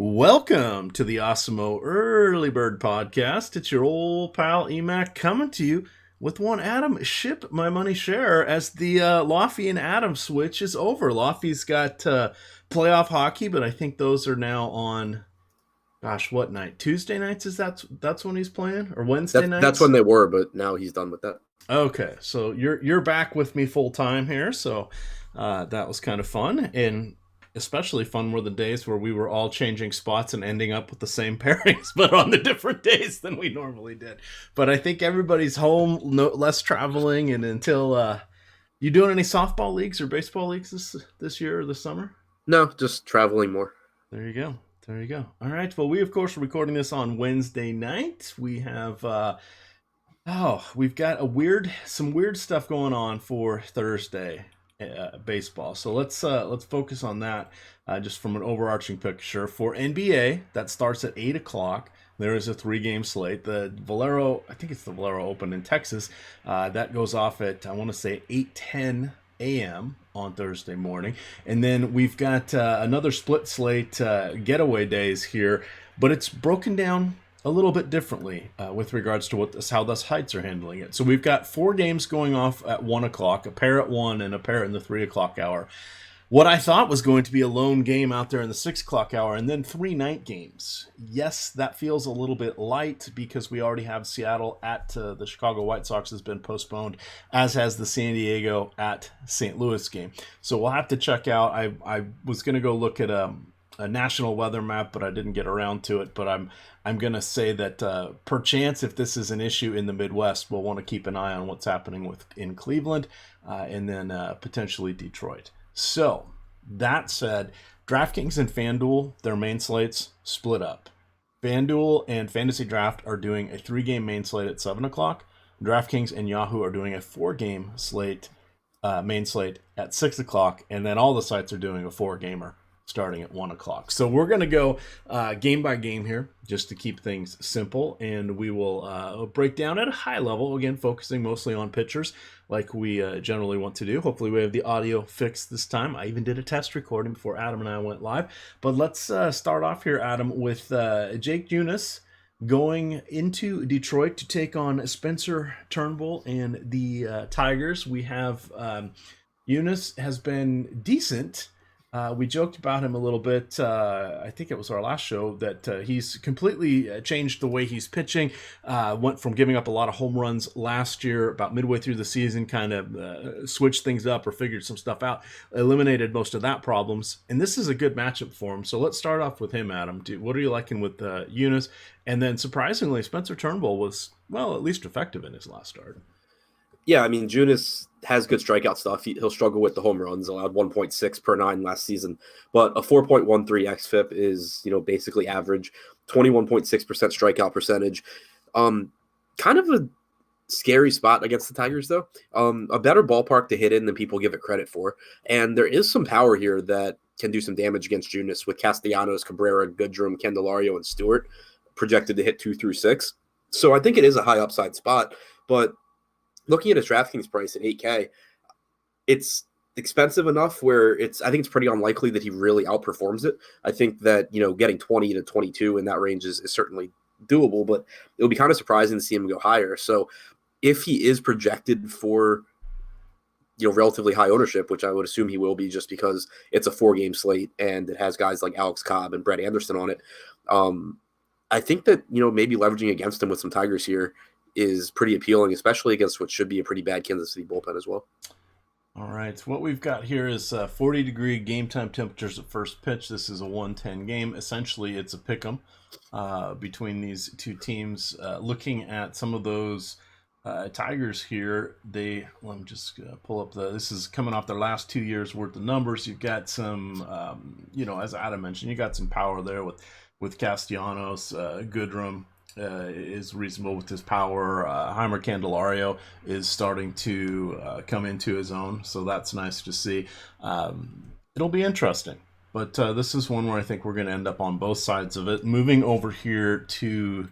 Welcome to the Awesemo Early Bird Podcast. It's your old pal Emac coming to you with one Adam ship my money share as the Lofty and Adam switch is over. Lofty's got playoff hockey, but I think those are now on. Gosh, what night? Tuesday nights is that's when he's playing, or Wednesday That's when nights? they were, but now he's done with that. Okay, so you're back with me full time here, so that was kind of fun, and especially fun were the days where we were all changing spots and ending up with the same pairings, but on the different days than we normally did. But I think everybody's home, no less traveling, and until you doing any softball leagues or baseball leagues this year or this summer? No, just traveling more. There you go. There you go. All right. Well, we of course are recording this on Wednesday night. We have we've got some weird stuff going on for Thursday baseball. So let's focus on that just from an overarching picture for NBA. That starts at 8 o'clock. There is a three-game slate. I think it's the Valero Open in Texas. That goes off at I want to say 8:10 a.m. on Thursday morning, and then we've got another split slate getaway days here, but it's broken down a little bit differently with regards to how the heights are handling it. So we've got four games going off at 1 o'clock, a pair at 1 and a pair in the 3 o'clock hour. What I thought was going to be a lone game out there in the 6 o'clock hour, and then three night games. Yes, that feels a little bit light because we already have Seattle at the Chicago White Sox has been postponed, as has the San Diego at St. Louis game. So we'll have to check out. I was going to go look at a national weather map, but I didn't get around to it. But I'm going to say that perchance, if this is an issue in the Midwest, we'll want to keep an eye on what's happening in Cleveland and then potentially Detroit. So, that said, DraftKings and FanDuel, their main slates, split up. FanDuel and Fantasy Draft are doing a three-game main slate at 7 o'clock. DraftKings and Yahoo are doing a four-game slate, main slate at 6 o'clock. And then all the sites are doing a four-gamer starting at 1 o'clock. So we're going to go game by game here just to keep things simple. And we will break down at a high level, again, focusing mostly on pitchers like we generally want to do. Hopefully we have the audio fixed this time. I even did a test recording before Adam and I went live. But let's start off here, Adam, with Jake Junis going into Detroit to take on Spencer Turnbull and the Tigers. We have Junis has been decent. We joked about him a little bit. I think it was our last show that he's completely changed the way he's pitching. Went from giving up a lot of home runs last year, about midway through the season, kind of switched things up or figured some stuff out, eliminated most of that problems. And this is a good matchup for him. So let's start off with him, Adam. What are you liking with Junis? And then surprisingly, Spencer Turnbull was, well, at least effective in his last start. Yeah, I mean, Junis has good strikeout stuff. He'll struggle with the home runs, allowed 1.6 per nine last season, but a 4.13 xFIP is, basically average, 21.6% strikeout percentage. Kind of a scary spot against the Tigers, though. A better ballpark to hit in than people give it credit for. And there is some power here that can do some damage against Junis with Castellanos, Cabrera, Goodrum, Candelario, and Stewart projected to hit 2 through 6. So I think it is a high upside spot, but looking at his DraftKings price at 8K, it's expensive enough where I think it's pretty unlikely that he really outperforms it. I think that, getting 20 to 22 in that range is certainly doable, but it would be kind of surprising to see him go higher. So if he is projected for, relatively high ownership, which I would assume he will be just because it's a 4-game slate and it has guys like Alex Cobb and Brett Anderson on it, I think that, maybe leveraging against him with some Tigers here is pretty appealing, especially against what should be a pretty bad Kansas City bullpen as well. All right, what we've got here is 40-degree game time temperatures at first pitch. This is a 1:10 game. Essentially, it's a pick'em between these two teams. Looking at some of those Tigers here, let me just pull up this is coming off their last 2 years worth of numbers. You've got some, as Adam mentioned, you got some power there with Castellanos, Goodrum. Is reasonable with his power. Heimer Candelario is starting to come into his own, so that's nice to see. It'll be interesting, but this is one where I think we're going to end up on both sides of it. Moving over here to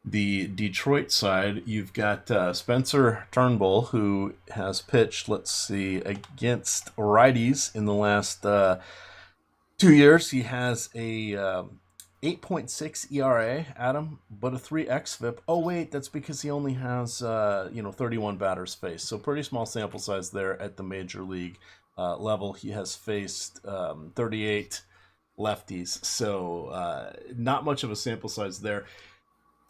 the Detroit side, you've got Spencer Turnbull, who has pitched, let's see, against righties in the last 2 years. He has a 8.6 ERA, Adam, but a 3 xFIP. Oh wait, that's because he only has 31 batters faced, so pretty small sample size there at the major league level. He has faced 38 lefties, so not much of a sample size there.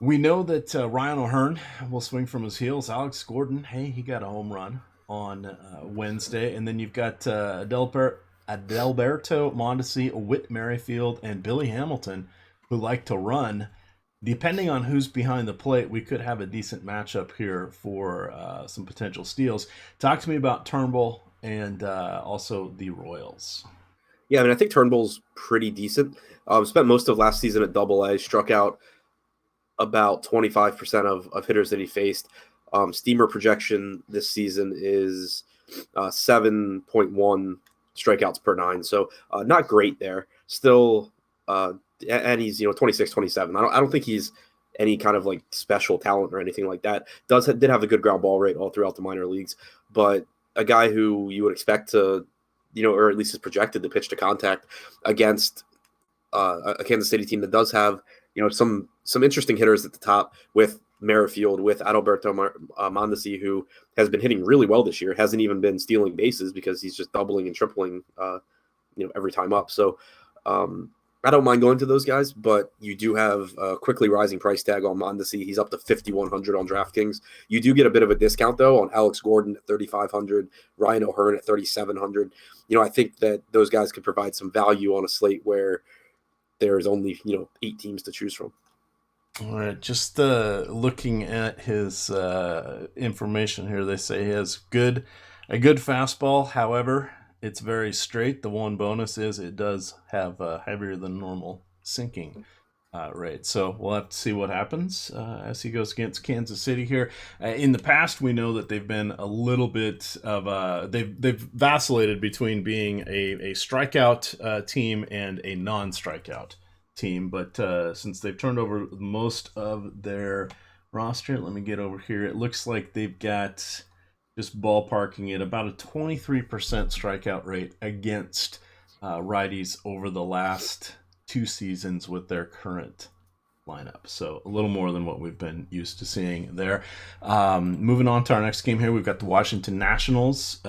We know that Ryan O'Hearn will swing from his heels. Alex Gordon, hey, he got a home run on Wednesday, and then you've got Adalberto Mondesi, Whit Merrifield, and Billy Hamilton, who like to run. Depending on who's behind the plate, we could have a decent matchup here for some potential steals. Talk to me about Turnbull and also the Royals. Yeah, I mean, I think Turnbull's pretty decent. Spent most of last season at Double A, struck out about 25% of hitters that he faced. Steamer projection this season is 7.1 strikeouts per nine. So not great there. Still, and he's 26, 27. I don't think he's any kind of like special talent or anything like that. Did have a good ground ball rate all throughout the minor leagues, but a guy who you would expect to, or at least is projected to pitch to contact against a Kansas City team that does have some interesting hitters at the top with Merrifield, with Adalberto Mondesi, who has been hitting really well this year, hasn't even been stealing bases because he's just doubling and tripling every time up. So I don't mind going to those guys, but you do have a quickly rising price tag on Mondesi. He's up to 5,100 on DraftKings. You do get a bit of a discount though on Alex Gordon at 3,500, Ryan O'Hearn at 3,700. I think that those guys could provide some value on a slate where there's only 8 teams to choose from. All right, just looking at his information here, they say he has a good fastball. However, it's very straight. The one bonus is it does have a heavier than normal sinking rate. So we'll have to see what happens as he goes against Kansas City here. In the past, we know that they've been a little bit of they've vacillated between being a strikeout team and a non-strikeout team, but since they've turned over most of their roster, let me get over here. It looks like they've got, just ballparking it, about a 23% strikeout rate against righties over the last 2 seasons with their current lineup. So a little more than what we've been used to seeing there. Moving on to our next game here, we've got the Washington Nationals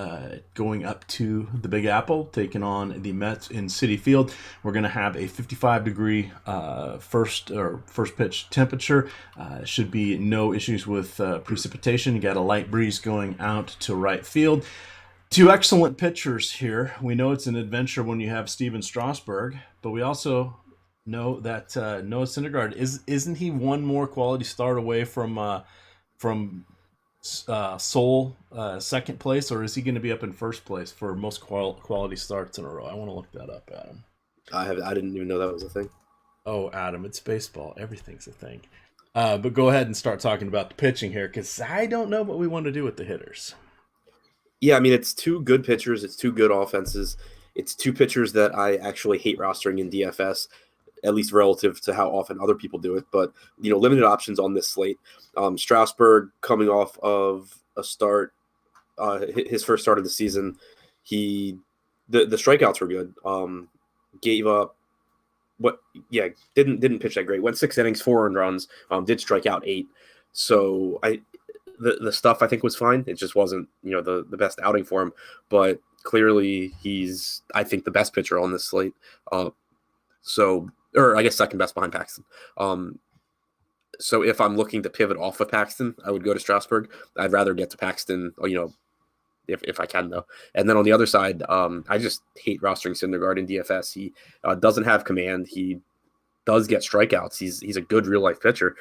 going up to the Big Apple, taking on the Mets in Citi Field. We're going to have a 55-degree first pitch temperature. Should be no issues with precipitation. You got a light breeze going out to right field. 2 excellent pitchers here. We know it's an adventure when you have Steven Strasburg, but we also know that Noah Syndergaard isn't he one more quality start away from sole second place, or is he going to be up in first place for most quality starts in a row? I want to look that up, Adam. I didn't even know that was a thing. Oh, Adam, it's baseball. Everything's a thing. But go ahead and start talking about the pitching here, because I don't know what we want to do with the hitters. Yeah, I mean, it's 2 good pitchers. It's 2 good offenses. It's 2 pitchers that I actually hate rostering in DFS, at least relative to how often other people do it. But, limited options on this slate. Strasburg coming off of a start, his first start of the season, the strikeouts were good. Gave up didn't pitch that great. Went 6 innings, 4 earned runs, did strike out 8. So the stuff I think was fine. It just wasn't, the best outing for him. But clearly he's, I think, the best pitcher on this slate. Or I guess second best behind Paxton. So if I'm looking to pivot off of Paxton, I would go to Strasburg. I'd rather get to Paxton, if I can, though. And then on the other side, I just hate rostering Syndergaard in DFS. He doesn't have command. He does get strikeouts. He's a good real-life pitcher.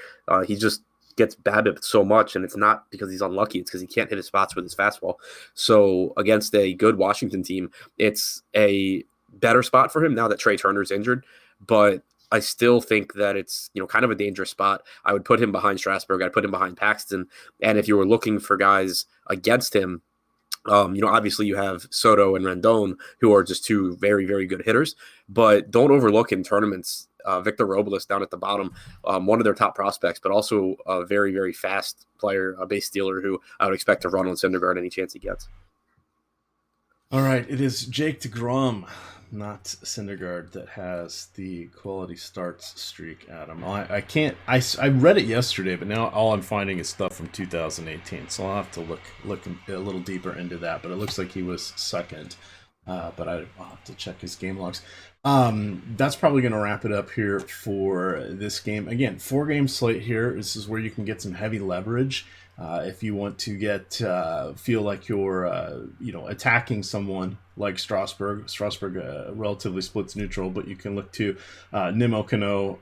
He just gets BABIP so much, and it's not because he's unlucky. It's because he can't hit his spots with his fastball. So against a good Washington team, it's a better spot for him now that Trey Turner's injured. But I still think that it's, kind of a dangerous spot. I would put him behind Strasburg. I'd put him behind Paxton. And if you were looking for guys against him, obviously you have Soto and Rendon, who are just 2 very, very good hitters. But don't overlook in tournaments Victor Robles down at the bottom, one of their top prospects, but also a very, very fast player, a base stealer who I would expect to run on Syndergaard any chance he gets. All right, it is Jake DeGrom not Syndergaard that has the quality starts streak, Adam. I can't. I read it yesterday, but now all I'm finding is stuff from 2018. So I'll have to look a little deeper into that. But it looks like he was second. But I'll have to check his game logs. That's probably going to wrap it up here for this game. Again, 4-game slate here. This is where you can get some heavy leverage. If you want to feel like you're attacking someone like Strasburg. Strasburg relatively splits neutral, but you can look to Nimmo, Cano,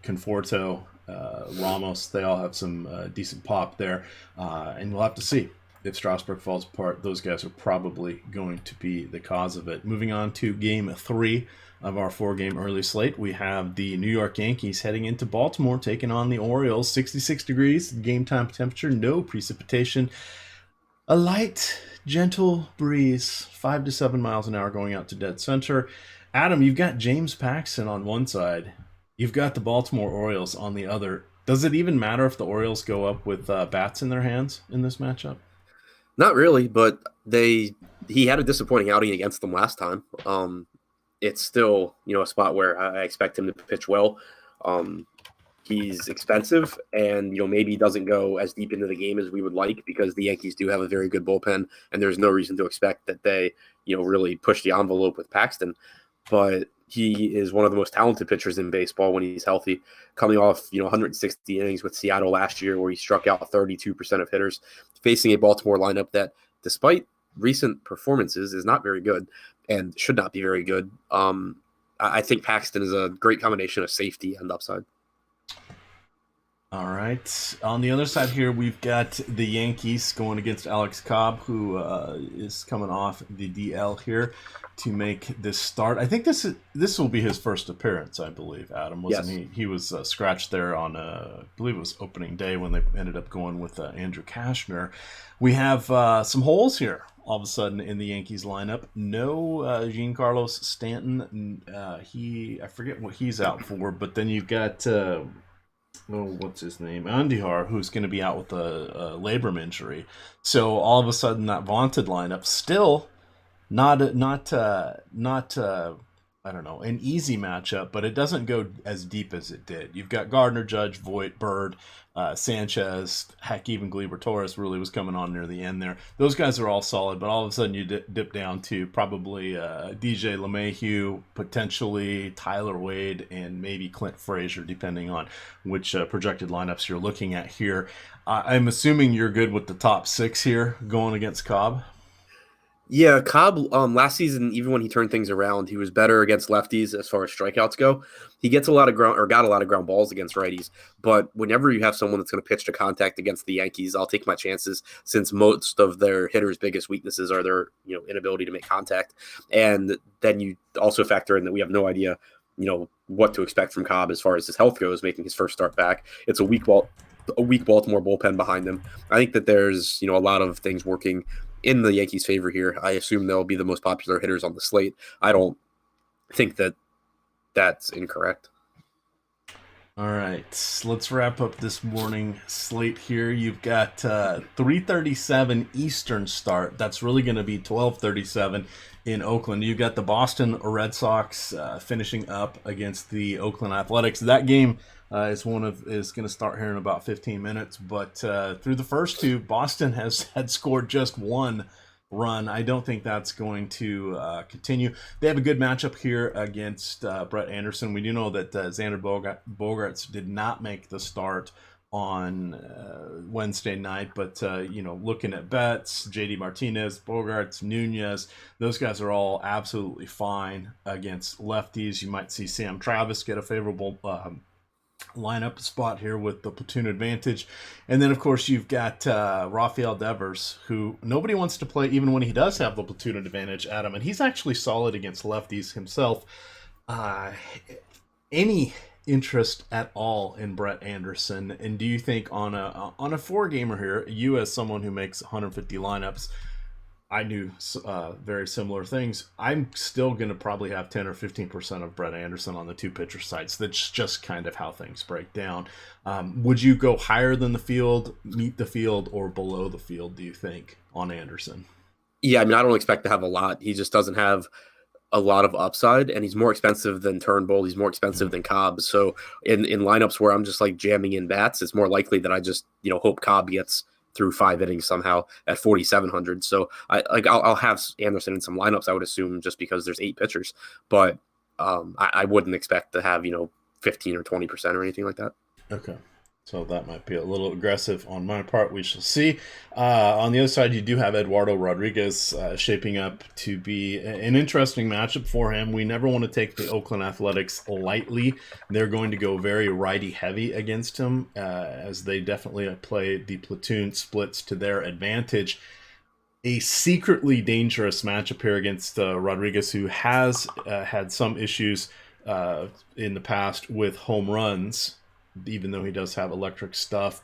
Conforto, Ramos. They all have some decent pop there, and we'll have to see. If Strasburg falls apart, those guys are probably going to be the cause of it. Moving on to game 3 of our 4-game early slate, we have the New York Yankees heading into Baltimore, taking on the Orioles. 66 degrees, game time temperature, no precipitation. A light, gentle breeze, 5 to 7 miles an hour going out to dead center. Adam, you've got James Paxton on one side. You've got the Baltimore Orioles on the other. Does it even matter if the Orioles go up with bats in their hands in this matchup? Not really, but he had a disappointing outing against them last time. It's still, a spot where I expect him to pitch well. He's expensive, and maybe he doesn't go as deep into the game as we would like because the Yankees do have a very good bullpen, and there's no reason to expect that they, really push the envelope with Paxton. But he is one of the most talented pitchers in baseball when he's healthy, coming off 160 innings with Seattle last year, where he struck out 32% of hitters, facing a Baltimore lineup that, despite recent performances, is not very good and should not be very good. I think Paxton is a great combination of safety and upside. All right. On the other side here, we've got the Yankees going against Alex Cobb, who is coming off the DL here to make this start. I think this will be his first appearance, I believe, Adam, wasn't Yes. he? He was scratched there on, I believe it was opening day when they ended up going with Andrew Cashner. We have some holes here all of a sudden in the Yankees lineup. No Giancarlo Stanton. I forget what he's out for, but then you've got... what's his name? Andihar, who's going to be out with a labrum injury. So all of a sudden, that vaunted lineup still not I don't know, an easy matchup, but it doesn't go as deep as it did. You've got Gardner, Judge, Voit, Bird, Sanchez, heck, even Gleyber Torres really was coming on near the end there. Those guys are all solid, but all of a sudden you dip down to probably DJ LeMahieu, potentially Tyler Wade, and maybe Clint Frazier, depending on which projected lineups you're looking at here. I'm assuming you're good with the top 6 here going against Cobb. Yeah, Cobb, last season, even when he turned things around, he was better against lefties as far as strikeouts go. He got a lot of ground balls against righties. But whenever you have someone that's going to pitch to contact against the Yankees, I'll take my chances since most of their hitters' biggest weaknesses are their, inability to make contact. And then you also factor in that we have no idea, what to expect from Cobb as far as his health goes, making his first start back. It's a weak Baltimore bullpen behind them. I think that there's, a lot of things working in the Yankees' favor here. I assume they'll be the most popular hitters on the slate. I don't think that that's incorrect. All right, let's wrap up this morning slate here. You've got 3:37 Eastern start. That's really going to be 12:37 in Oakland. You've got the Boston Red Sox finishing up against the Oakland Athletics. That game is going to start here in about 15 minutes. But through the first two, Boston had scored just one run. I don't think that's going to continue. They have a good matchup here against Brett Anderson. We do know that Xander Bogaerts did not make the start on Wednesday night, but looking at Betts, JD Martinez, Bogaerts, Nunez, those guys are all absolutely fine against lefties. You might see Sam Travis get a favorable lineup spot here with the platoon advantage. And then, of course, you've got Rafael Devers, who nobody wants to play even when he does have the platoon advantage, Adam, and he's actually solid against lefties himself. Any interest at all in Brett Anderson? And do you think on a 4-gamer here, you as someone who makes 150 lineups, I do very similar things, I'm still going to probably have 10 or 15% of Brett Anderson on the 2 pitcher sides. That's just kind of how things break down. Would you go higher than the field, meet the field, or below the field, do you think, on Anderson? Yeah, I don't expect to have a lot. He just doesn't have a lot of upside, and he's more expensive than Turnbull. He's more expensive than Cobb. So in lineups where I'm just like jamming in bats, it's more likely that I just hope Cobb gets through 5 innings somehow at 4,700. So I'll have Anderson in some lineups, I would assume, just because there's 8 pitchers, but I wouldn't expect to have 15 or 20% or anything like that. Okay. So that might be a little aggressive on my part. We shall see. On the other side, you do have Eduardo Rodriguez shaping up to be an interesting matchup for him. We never want to take the Oakland Athletics lightly. They're going to go very righty heavy against him, as they definitely play the platoon splits to their advantage. A secretly dangerous matchup here against Rodriguez, who has had some issues in the past with home runs, even though he does have electric stuff.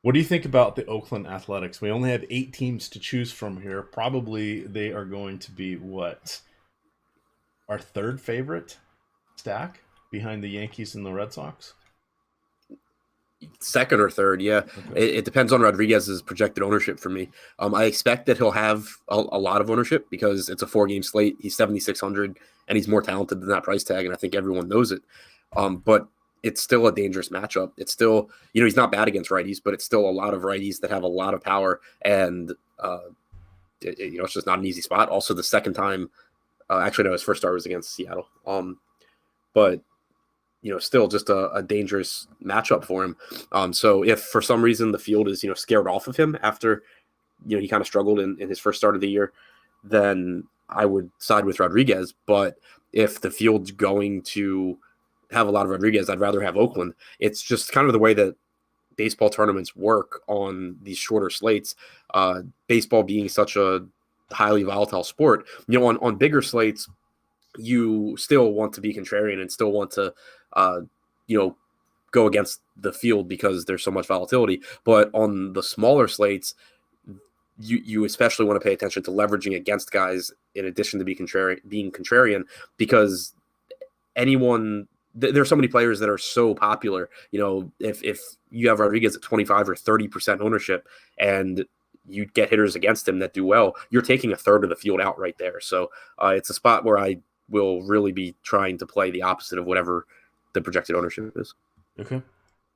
What do you think about the Oakland Athletics? We only have 8 teams to choose from here. Probably they are going to be what? Our third favorite stack behind the Yankees and the Red Sox? Second or third, yeah. Okay. It depends on Rodriguez's projected ownership for me. I expect that he'll have a lot of ownership because it's a 4-game slate. He's 7,600, and he's more talented than that price tag, and I think everyone knows it. But it's still a dangerous matchup. It's still, he's not bad against righties, but it's still a lot of righties that have a lot of power, and it's just not an easy spot. Also, the second time, actually, no, his first start was against Seattle. But still just a dangerous matchup for him. So if for some reason the field is, scared off of him after, he kind of struggled in his first start of the year, then I would side with Rodriguez. But if the field's going to have a lot of Rodriguez, I'd rather have Oakland. It's just kind of the way that baseball tournaments work on these shorter slates. Baseball being such a highly volatile sport, on bigger slates, you still want to be contrarian and still want to, go against the field because there's so much volatility. But on the smaller slates, you especially want to pay attention to leveraging against guys in addition to being contrarian, because there's so many players that are so popular. If you have Rodriguez at 25 or 30% ownership and you get hitters against him that do well, you're taking a third of the field out right there. So it's a spot where I will really be trying to play the opposite of whatever the projected ownership is. Okay.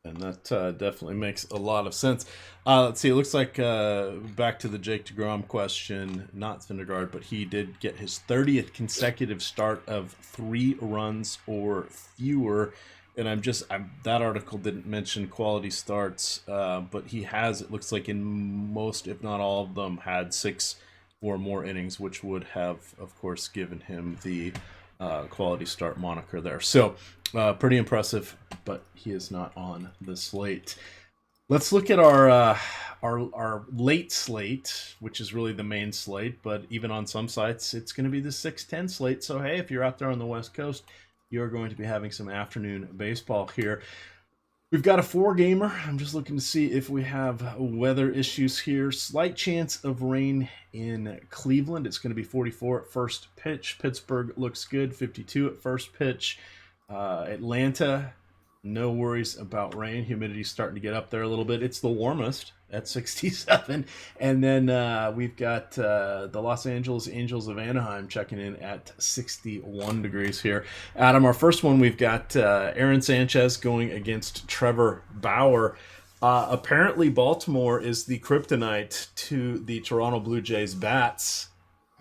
And that definitely makes a lot of sense. Let's see. It looks like back to the Jake DeGrom question, not Syndergaard, but he did get his 30th consecutive start of 3 runs or fewer. And that article didn't mention quality starts, but he has, it looks like in most, if not all of them, had 6 or more innings, which would have, of course, given him the quality start moniker there. So pretty impressive, but he is not on the slate. Let's look at our late slate, which is really the main slate, but even on some sites, it's going to be the 6-10 slate. So, hey, if you're out there on the West Coast, you're going to be having some afternoon baseball here. We've got a 4-gamer. I'm just looking to see if we have weather issues here. Slight chance of rain in Cleveland. It's going to be 44 at first pitch. Pittsburgh looks good, 52 at first pitch. Atlanta, no worries about rain. Humidity's starting to get up there a little bit. It's the warmest at 67. And then we've got the Los Angeles Angels of Anaheim checking in at 61 degrees here. Adam, our first one, we've got Aaron Sanchez going against Trevor Bauer. Apparently, Baltimore is the kryptonite to the Toronto Blue Jays bats.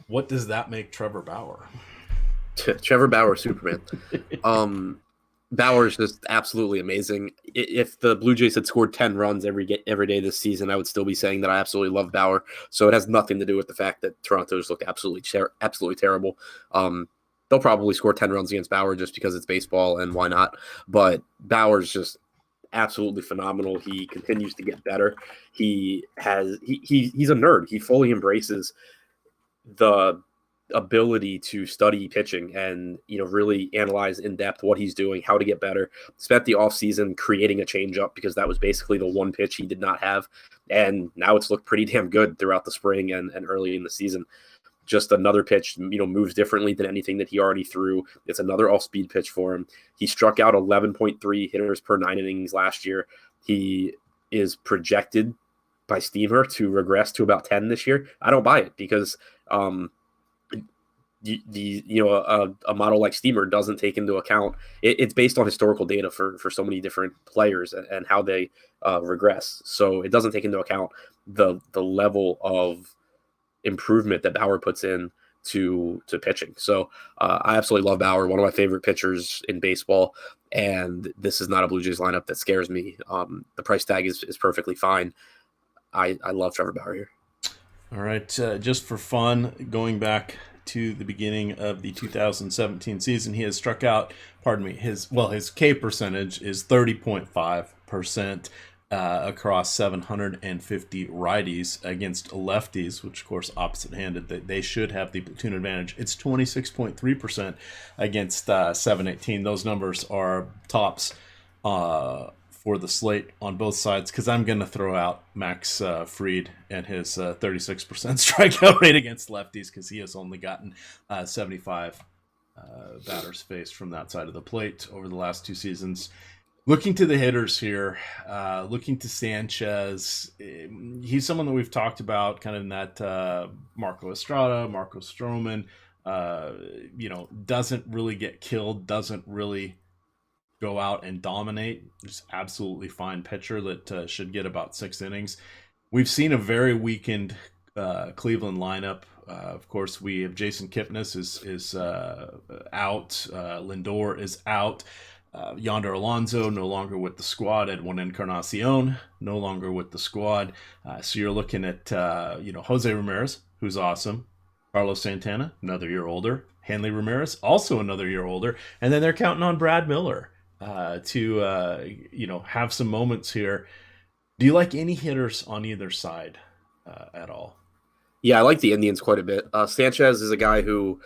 What does that make Trevor Bauer? Trevor Bauer, Superman. Bauer is just absolutely amazing. If the Blue Jays had scored 10 runs every day this season, I would still be saying that I absolutely love Bauer. So it has nothing to do with the fact that Toronto's looked absolutely terrible. They'll probably score 10 runs against Bauer just because it's baseball and why not. But Bauer's just absolutely phenomenal. He continues to get better. He's a nerd. He fully embraces the ability to study pitching and really analyze in depth what he's doing, how to get better. Spent the offseason creating a changeup because that was basically the one pitch he did not have, and now it's looked pretty damn good throughout the spring and early in the season. Just another pitch, moves differently than anything that he already threw. It's another off-speed pitch for him. He struck out 11.3 hitters per 9 innings last year. He is projected by Steamer to regress to about 10 this year. I don't buy it because a model like Steamer doesn't take into account. It's based on historical data for so many different players and how they regress. So it doesn't take into account the level of improvement that Bauer puts in to pitching. So I absolutely love Bauer, one of my favorite pitchers in baseball. And this is not a Blue Jays lineup that scares me. The price tag is perfectly fine. I love Trevor Bauer here. All right, just for fun, going back to the beginning of the 2017 season, he has struck out. Pardon me. His K percentage is 30.5%. Across 750 righties against lefties, which of course opposite-handed, that they should have the platoon advantage. It's 26.3% against 718. Those numbers are tops for the slate on both sides, because I'm going to throw out Max Fried and his 36% strikeout rate against lefties, because he has only gotten 75 batters faced from that side of the plate over the last 2 seasons. Looking to the hitters here, looking to Sanchez. He's someone that we've talked about kind of in that Marco Estrada, Marco Stroman, doesn't really get killed, doesn't really go out and dominate. Just absolutely fine pitcher that should get about 6 innings. We've seen a very weakened Cleveland lineup. Of course, we have Jason Kipnis is out. Lindor is out. Yonder Alonso no longer with the squad. Edwin Encarnacion no longer with the squad. So you're looking at Jose Ramirez, who's awesome. Carlos Santana, another year older. Hanley Ramirez, also another year older. And then they're counting on Brad Miller to have some moments here. Do you like any hitters on either side at all? Yeah, I like the Indians quite a bit. Sanchez is a guy who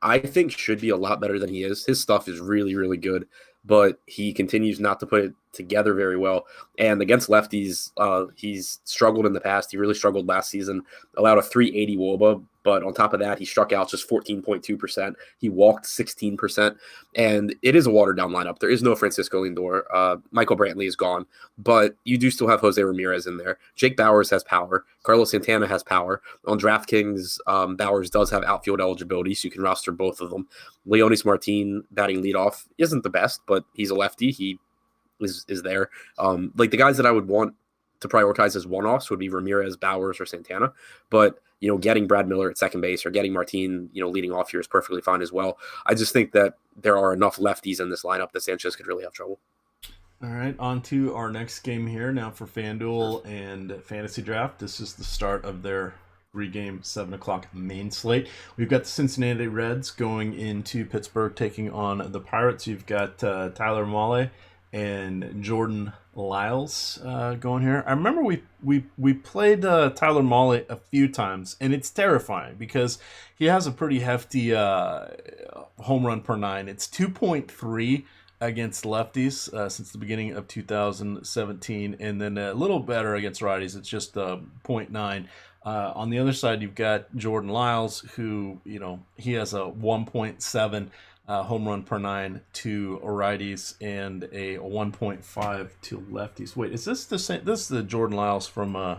I think should be a lot better than he is. His stuff is really, really good, but he continues not to put it together very well. And against lefties, he's struggled in the past. He really struggled last season, allowed a 380 WOBA, but on top of that, he struck out just 14.2%. He walked 16%, and it is a watered-down lineup. There is no Francisco Lindor. Michael Brantley is gone, but you do still have Jose Ramirez in there. Jake Bauers has power. Carlos Santana has power. On DraftKings, Bauers does have outfield eligibility, so you can roster both of them. Leonis Martin batting leadoff isn't the best, but he's a lefty. He is there. Like the guys that I would want to prioritize as one-offs would be Ramirez, Bauers, or Santana. But, getting Brad Miller at second base or getting Martin, leading off here is perfectly fine as well. I just think that there are enough lefties in this lineup that Sanchez could really have trouble. All right, on to our next game here now for FanDuel and Fantasy Draft. This is the start of their 3-game, 7 o'clock main slate. We've got the Cincinnati Reds going into Pittsburgh taking on the Pirates. You've got Tyler Mahle and Jordan Lyles going here. I remember we played Tyler Mahle a few times, and it's terrifying because he has a pretty hefty home run per 9. It's 2.3 against lefties since the beginning of 2017, and then a little better against righties. It's just 0.9. On the other side, you've got Jordan Lyles, who he has a 1.7 home run per 9 to righties and a 1.5 to lefties. Wait, is this the same? This is the Jordan Lyles from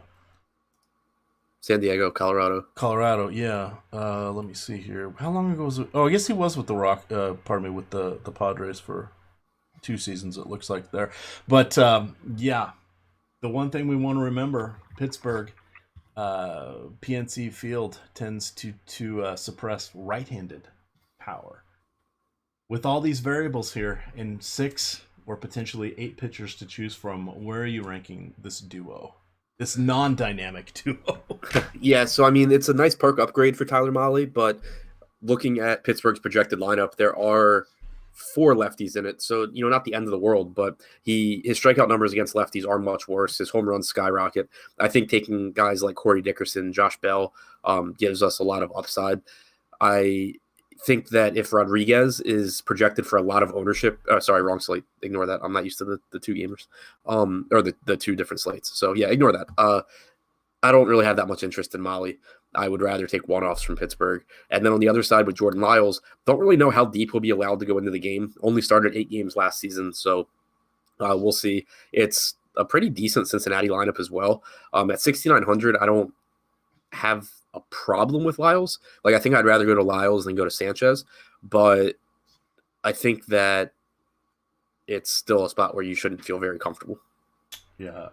San Diego, Colorado. Colorado, yeah. Let me see here. How long ago was it? Oh, I guess he was with the with the Padres for 2 seasons, it looks like there. But yeah, the one thing we want to remember, Pittsburgh, PNC Field tends to suppress right-handed power. With all these variables here and 6 or potentially 8 pitchers to choose from, where are you ranking this duo? This non-dynamic duo? Yeah, so I mean, it's a nice perk upgrade for Tyler Mahle, but looking at Pittsburgh's projected lineup, there are 4 lefties in it. So, not the end of the world, but his strikeout numbers against lefties are much worse. His home runs skyrocket. I think taking guys like Corey Dickerson, Josh Bell gives us a lot of upside. I think that if Rodriguez is projected for a lot of ownership, sorry, wrong slate. Ignore that. I'm not used to the 2 gamers, or the 2 different slates. So yeah, ignore that. I don't really have that much interest in Mahle. I would rather take one-offs from Pittsburgh. And then on the other side with Jordan Lyles, don't really know how deep he'll be allowed to go into the game. Only started 8 games last season, so we'll see. It's a pretty decent Cincinnati lineup as well. At 6,900, I don't have a problem with Lyles. Like, I think I'd rather go to Lyles than go to Sanchez, but I think that it's still a spot where you shouldn't feel very comfortable. Yeah,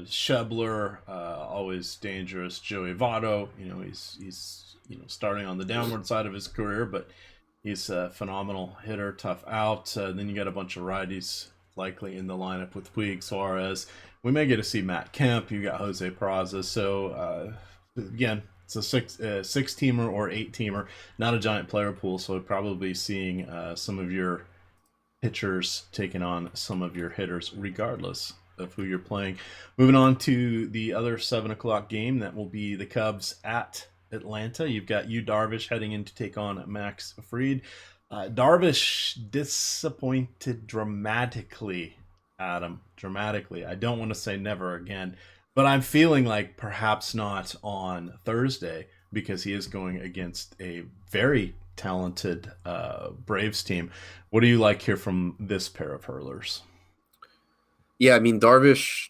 Shebler, always dangerous. Joey Votto, he's starting on the downward side of his career, but he's a phenomenal hitter, tough out. Then you got a bunch of righties likely in the lineup with Puig, Suarez. We may get to see Matt Kemp. You got Jose Peraza. So again, it's a six teamer or eight teamer, not a giant player pool. So we'll probably be seeing some of your pitchers taking on some of your hitters, regardless of who you're playing. Moving on to the other 7 o'clock game, that will be the Cubs at Atlanta. You've got Yu Darvish heading in to take on Max Fried. Darvish disappointed dramatically, Adam. Dramatically. I don't want to say never again, but I'm feeling like perhaps not on Thursday, because he is going against a very talented Braves team. What do you like here from this pair of hurlers? Yeah, I mean, Darvish,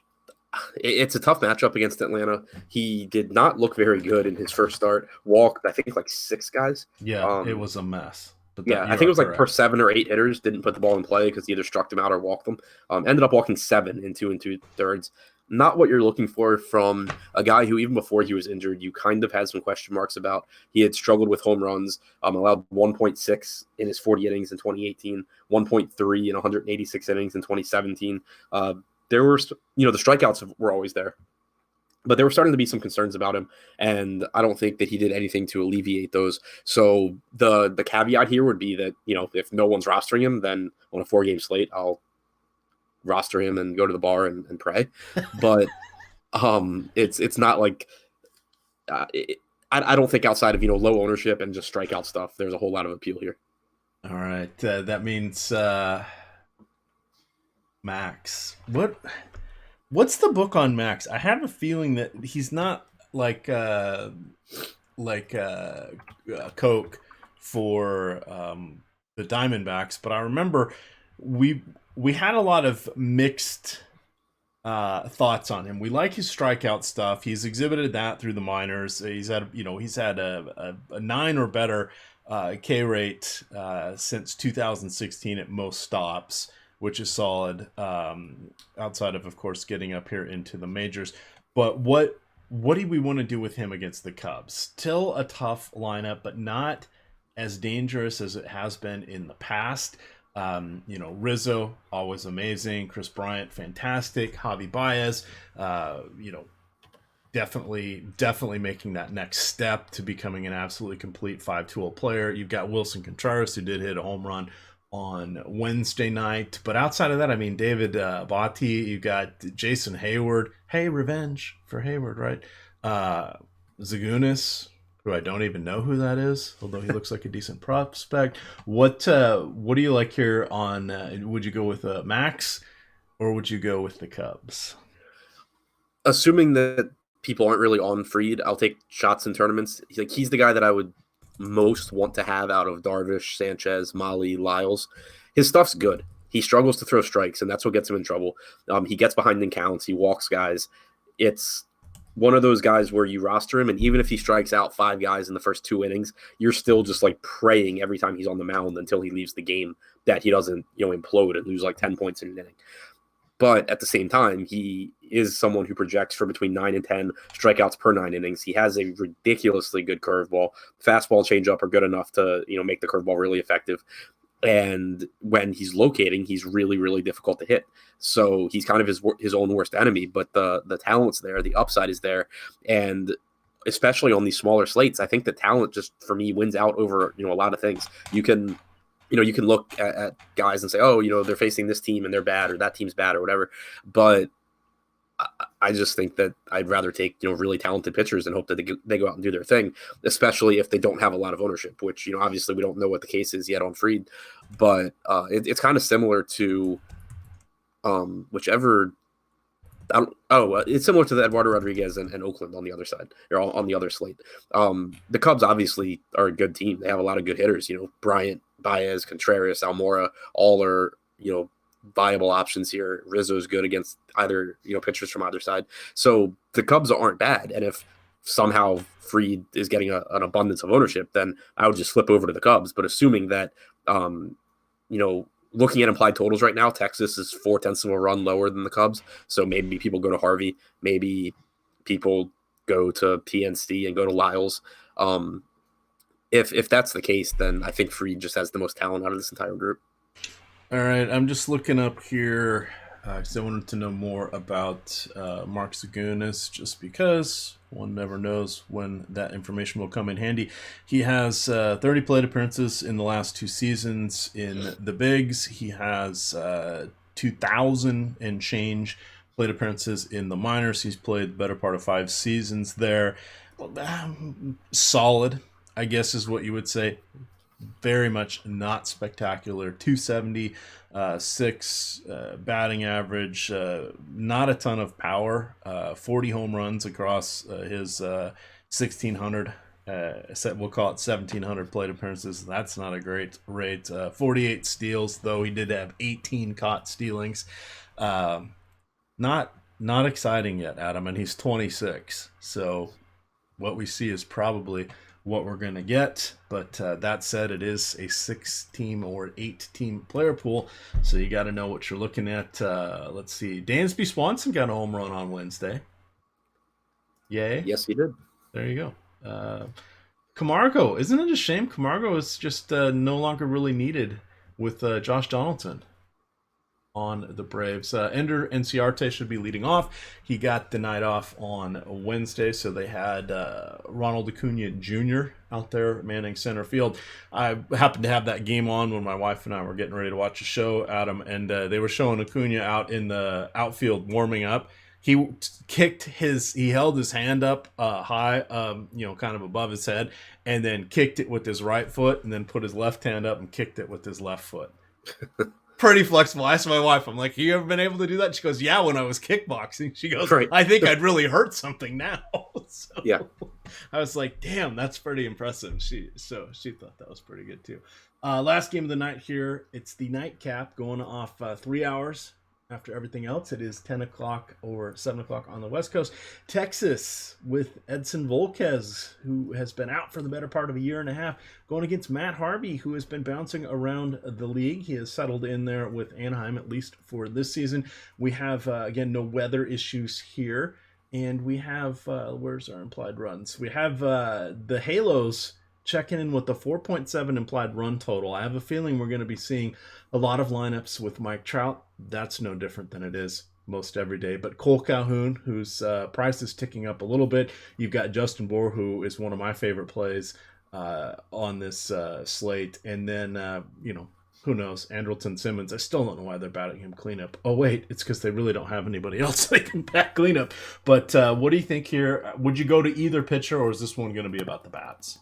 it's a tough matchup against Atlanta. He did not look very good in his first start. Walked, I think, like 6 guys. Yeah, it was a mess. But yeah, I think it was like per 7 or 8 hitters didn't put the ball in play because he either struck them out or walked them. Ended up walking 7 in 2 2/3. Not what you're looking for from a guy who, even before he was injured, you kind of had some question marks about. He had struggled with home runs, allowed 1.6 in his 40 innings in 2018, 1.3 in 186 innings in 2017. There were, the strikeouts were always there, but there were starting to be some concerns about him, and I don't think that he did anything to alleviate those. So the caveat here would be that, if no one's rostering him, then on a 4-game slate, I'll roster him and go to the bar and pray. But it's not like I don't think outside of low ownership and just strikeout stuff, there's a whole lot of appeal here. All right, that means Max. What's the book on Max? I have a feeling that he's not like Coke for the Diamondbacks, but I remember we had a lot of mixed thoughts on him. We like his strikeout stuff. He's exhibited that through the minors. He's had a 9 or better K rate since 2016 at most stops, which is solid, outside of course, getting up here into the majors. But what do we want to do with him against the Cubs? Still a tough lineup, but not as dangerous as it has been in the past. Rizzo, always amazing. Chris Bryant, fantastic. Javi Baez, definitely making that next step to becoming an absolutely complete 5-tool player. You've got Wilson Contreras, who did hit a home run on Wednesday night. But outside of that, I mean, David Botti, you got Jason Hayward. Hey, revenge for Hayward, right? Zagunis, who I don't even know who that is, although he looks like a decent prospect. What do you like here on, would you go with Max or would you go with the Cubs? Assuming that people aren't really on Fried, I'll take shots in tournaments. He's the guy that I would most want to have out of Darvish, Sanchez, Molly, Lyles. His stuff's good. He struggles to throw strikes, and that's what gets him in trouble. He gets behind in counts. He walks guys. It's one of those guys where you roster him, and even if he strikes out 5 guys in the first 2 innings, you're still just like praying every time he's on the mound until he leaves the game that he doesn't, implode and lose like 10 points in an inning. But at the same time, he is someone who projects for between 9 and 10 strikeouts per 9 innings. He has a ridiculously good curveball. Fastball, changeup are good enough to, make the curveball really effective. And when he's locating, he's really, really difficult to hit. So he's kind of his own worst enemy. But the talent's there, the upside is there, and especially on these smaller slates, I think the talent just for me wins out over a lot of things. You can look at guys and say, oh, they're facing this team and they're bad, or that team's bad, or whatever. But I just think that I'd rather take, really talented pitchers and hope that they go out and do their thing, especially if they don't have a lot of ownership, which, obviously we don't know what the case is yet on Fried. But it's kind of similar to it's similar to the Eduardo Rodriguez and Oakland on the other side, or on the other slate. The Cubs obviously are a good team. They have a lot of good hitters, Bryant, Baez, Contreras, Almora, all are, viable options here. Rizzo's good against either, pitchers from either side. So the Cubs aren't bad. And if somehow Fried is getting an abundance of ownership, then I would just flip over to the Cubs. But assuming that, looking at implied totals right now, Texas is 0.4 of a run lower than the Cubs. So maybe people go to Harvey, maybe people go to PNC and go to Lyles. If that's the case, then I think Fried just has the most talent out of this entire group. All right, I'm just looking up here because I wanted to know more about Mark Zagunis, just because one never knows when that information will come in handy. He has 30 plate appearances in the last 2 seasons in the bigs. He has 2,000 and change plate appearances in the minors. He's played the better part of 5 seasons there. Solid, I guess, is what you would say. Very much not spectacular. 270, 6 batting average, not a ton of power. 40 home runs across his 1,600. We'll call it 1,700 plate appearances. That's not a great rate. 48 steals, though he did have 18 caught stealings. Not exciting yet, Adam, and he's 26. So what we see is probably what we're going to get. But that said, it is a 6-team or 8-team player pool, so you got to know what you're looking at. Let's see. Dansby Swanson got a home run on Wednesday. Yay. Yes, he did. There you go. Camargo. Isn't it a shame? Camargo is just no longer really needed with Josh Donaldson on the Braves. Ender Enciarte should be leading off. He got the night off on Wednesday, so they had Ronald Acuna Jr. out there manning center field. I happened to have that game on when my wife and I were getting ready to watch a show, Adam, and they were showing Acuna out in the outfield warming up. He held his hand up high, kind of above his head, and then kicked it with his right foot, and then put his left hand up and kicked it with his left foot. Pretty flexible. I asked my wife, I'm like, you ever been able to do that? She goes, yeah, when I was kickboxing. She goes, right. I think I'd really hurt something now. So yeah. I was like, damn, that's pretty impressive. She thought that was pretty good too. Last game of the night here. It's the Nightcap going off 3 hours after everything else. It is 10 o'clock or 7 o'clock on the West Coast. Texas with Edson Volquez, who has been out for the better part of a year and a half, going against Matt Harvey, who has been bouncing around the league. He has settled in there with Anaheim, at least for this season. We have, again, no weather issues here. And we have, where's our implied runs? We have the Halos checking in with the 4.7 implied run total. I have a feeling we're going to be seeing a lot of lineups with Mike Trout. That's no different than it is most every day. But Cole Calhoun, whose price is ticking up a little bit. You've got Justin Bour, who is one of my favorite plays on this slate. And then, who knows? Andrelton Simmons. I still don't know why they're batting him cleanup. Oh, wait, it's because they really don't have anybody else they can bat cleanup. But what do you think here? Would you go to either pitcher, or is this one going to be about the bats?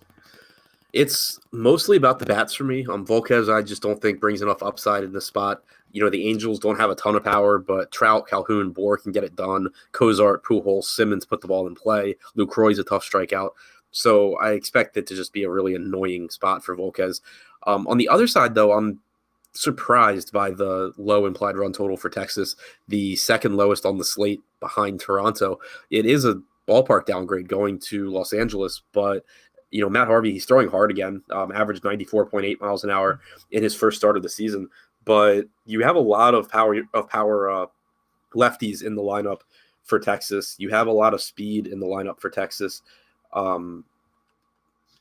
It's mostly about the bats for me. Volquez, I just don't think brings enough upside in this spot. The Angels don't have a ton of power, but Trout, Calhoun, Bour can get it done. Cozart, Pujols, Simmons put the ball in play. Lucroy's a tough strikeout. So I expect it to just be a really annoying spot for Volquez. On the other side, though, I'm surprised by the low implied run total for Texas, the second lowest on the slate behind Toronto. It is a ballpark downgrade going to Los Angeles, but Matt Harvey, he's throwing hard again, averaged 94.8 miles an hour in his first start of the season. But you have a lot of power lefties in the lineup for Texas. You have a lot of speed in the lineup for Texas.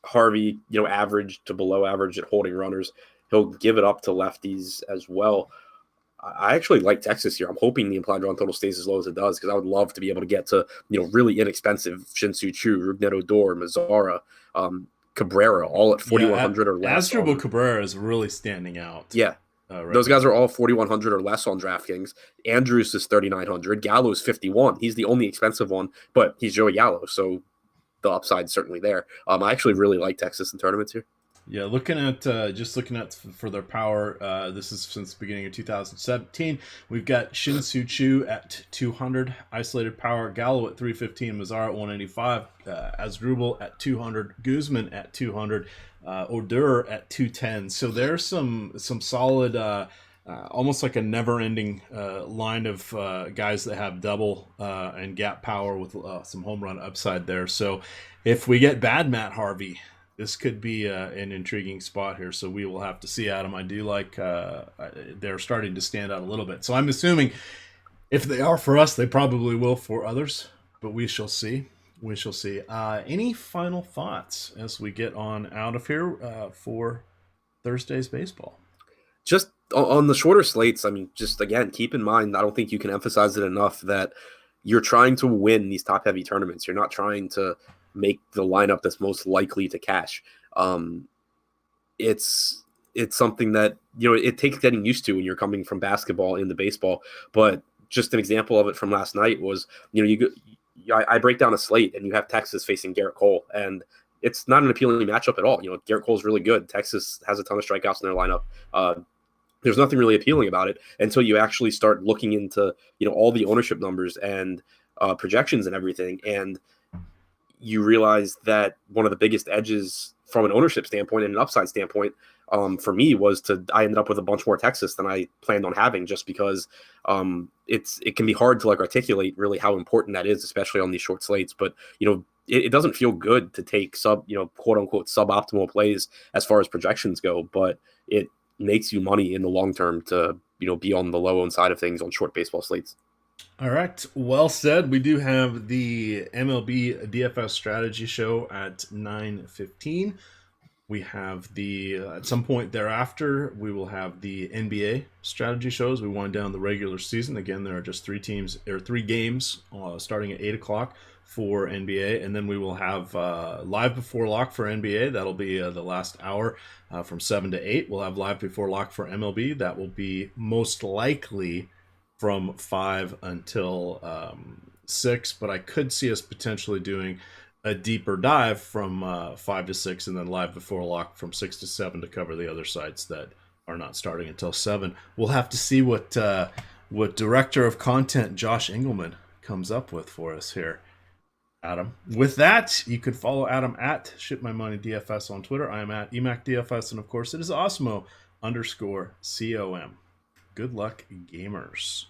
Harvey, average to below average at holding runners. He'll give it up to lefties as well. I actually like Texas here. I'm hoping the implied run total stays as low as it does, because I would love to be able to get to, really inexpensive Shin-Soo Choo, Rougned Odor, Mazzara, Cabrera, all at 4,100 or less. Asdrubal Cabrera is really standing out. Yeah. Those guys are all 4,100 or less on DraftKings. Andrews is 3,900. Gallo's 51. He's the only expensive one, but he's Joey Gallo, so the upside's certainly there. I actually really like Texas in tournaments here. Yeah, looking at for their power, this is since the beginning of 2017. We've got Shin-Soo Choo at 200, isolated power. Gallo at 315, Mazzara at 185, Asdrubal at 200, Guzman at 200, Odor at 210. So there's some solid almost like a never-ending line of guys that have double and gap power with some home run upside there. So if we get bad Matt Harvey, this could be an intriguing spot here. So we will have to see, Adam. I do like they're starting to stand out a little bit. So I'm assuming if they are for us, they probably will for others, but we shall see. We shall see. Any final thoughts as we get on out of here for Thursday's baseball? Just on the shorter slates, I mean, just again, keep in mind, I don't think you can emphasize it enough that you're trying to win these top heavy tournaments. You're not trying to make the lineup that's most likely to cash. Um, it's something that it takes getting used to when you're coming from basketball into baseball. But just an example of it from last night was I break down a slate and you have Texas facing Garrett Cole, and it's not an appealing matchup at all. Garrett Cole's really good. Texas has a ton of strikeouts in their lineup. There's nothing really appealing about it until you actually start looking into all the ownership numbers and projections and everything, and you realize that one of the biggest edges from an ownership standpoint and an upside standpoint for me was I ended up with a bunch more Texas than I planned on having, just because it can be hard to articulate really how important that is, especially on these short slates. But it doesn't feel good to take quote unquote suboptimal plays as far as projections go, but it makes you money in the long term to be on the low owned side of things on short baseball slates. All right, well said. We do have the MLB DFS strategy show at 9:15. We have at some point thereafter, we will have the NBA strategy shows. We wind down the regular season. Again, there are just three games starting at 8 o'clock for NBA. And then we will have live before lock for NBA. That'll be the last hour from 7 to 8. We'll have live before lock for MLB. That will be most likely from 5 until 6. But I could see us potentially doing a deeper dive from 5 to 6, and then live before lock from 6 to 7 to cover the other sites that are not starting until 7. We'll have to see what director of content Josh Engelman comes up with for us here, Adam. With that, you can follow Adam at ShipMyMoneyDFS on Twitter. I am at EMACDFS, and of course it is Osmo_COM. Good luck, gamers.